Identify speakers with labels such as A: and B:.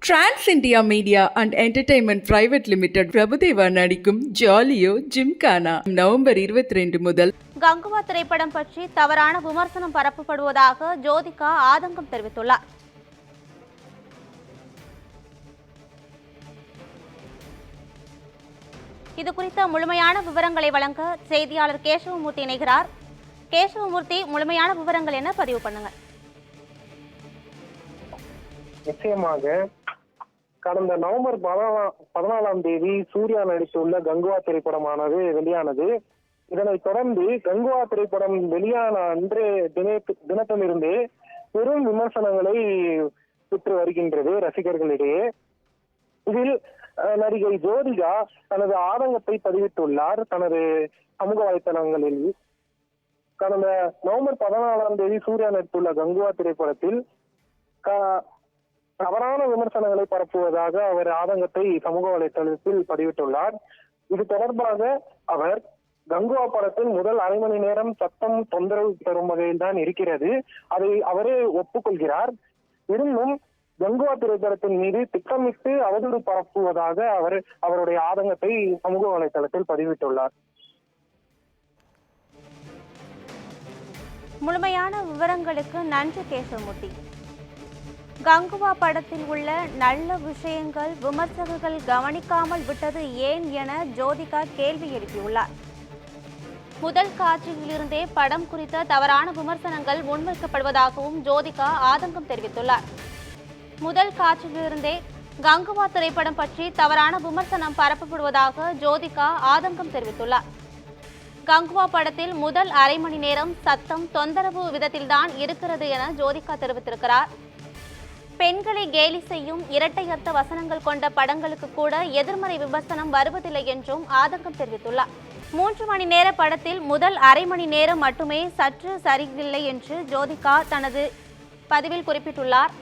A: Trans India media and entertainment private limited Prabhudeva நடிக்கும் ஜாலியோ gymkhana November 22 முதல்.
B: கங்குவா திரைப்படம் பற்றி தவறான விமர்சனம் பரப்பப்படுவதாக ஜோதிகா ஆதங்கம் தெரிவித்துள்ளார். இது குறித்த முழுமையான விவரங்களை வழங்க செய்தியாளர் கேசவமூர்த்தி இணைகிறார். கேசவமூர்த்தி, முழுமையான விவரங்கள் என்ன, பதிவு பண்ணுங்க.
C: நிச்சயமாக கடந்த நவம்பர் 14ஆம் தேதி சூர்யா நடித்துள்ள கங்குவா திரைப்படமானது வெளியானது. இதனைத் தொடர்ந்து கங்குவா திரைப்படம் வெளியான அன்றே தினத்திலிருந்தே பெரும் விமர்சனங்களை பெற்று வருகின்றது ரசிகர்களிடையே. இதில் நடிகை ஜோதிகா தனது ஆதங்கத்தை பதிவிட்டுள்ளார் தனது சமூக வலைத்தளங்களில். கடந்த நவம்பர் 14ஆம் தேதி சூர்யா நடித்துள்ள கங்குவா திரைப்படத்தில் தவறான விமர்சனங்களை பரப்புவதாக அவர் ஆதங்கத்தை சமூக வலைதளத்தில் பதிவிட்டுள்ளார். இது தொடர்பாக அவர் கங்குவா படத்தில் முதல் அரை மணி நேரம் சத்தம் தொந்தரவு தரும் வகையில் தான் இருக்கிறது, அதை அவரே ஒப்புக்கொள்கிறார். இருந்தும் கங்குவா திரைப்படத்தின் மீது திட்டமிட்டு அவதூறு பரப்புவதாக அவருடைய ஆதங்கத்தை சமூக வலைதளத்தில் பதிவிட்டுள்ளார்.
B: முழுமையான விவரங்களுக்கு நன்றி கேசவமூர்த்தி. கங்குவா படத்தில் உள்ள நல்ல விஷயங்கள் விமர்சகர்கள் கவனிக்காமல் விட்டது ஏன் என ஜோதிகா கேள்வி எழுப்பியுள்ளார். முதல் காட்சியிலிருந்தே படம் குறித்த தவறான விமர்சனங்கள் முன்வைக்கப்படுவதாகவும் ஜோதிகா ஆதங்கம் தெரிவித்துள்ளார். முதல் காட்சியிலிருந்தே கங்குவா திரைப்படம் பற்றி தவறான விமர்சனம் பரப்பப்படுவதாக ஜோதிகா ஆதங்கம் தெரிவித்துள்ளார். கங்குவா படத்தில் முதல் அரை மணி நேரம் சத்தம் தொந்தரவு விதத்தில்தான் இருக்கிறது என ஜோதிகா தெரிவித்திருக்கிறார். பெண்களை கேலி செய்யும் இரட்டை அர்த்த வசனங்கள் கொண்ட படங்களுக்கு கூட எதிர்மறை விமர்சனம் வருவதில்லை என்றும் ஆதங்கம் தெரிவித்துள்ளார். 3 மணி நேர படத்தில் முதல் அரை மணி நேரம் மட்டுமே சற்று சரியில்லை என்று ஜோதிகா தனது பதிவில் குறிப்பிட்டுள்ளார்.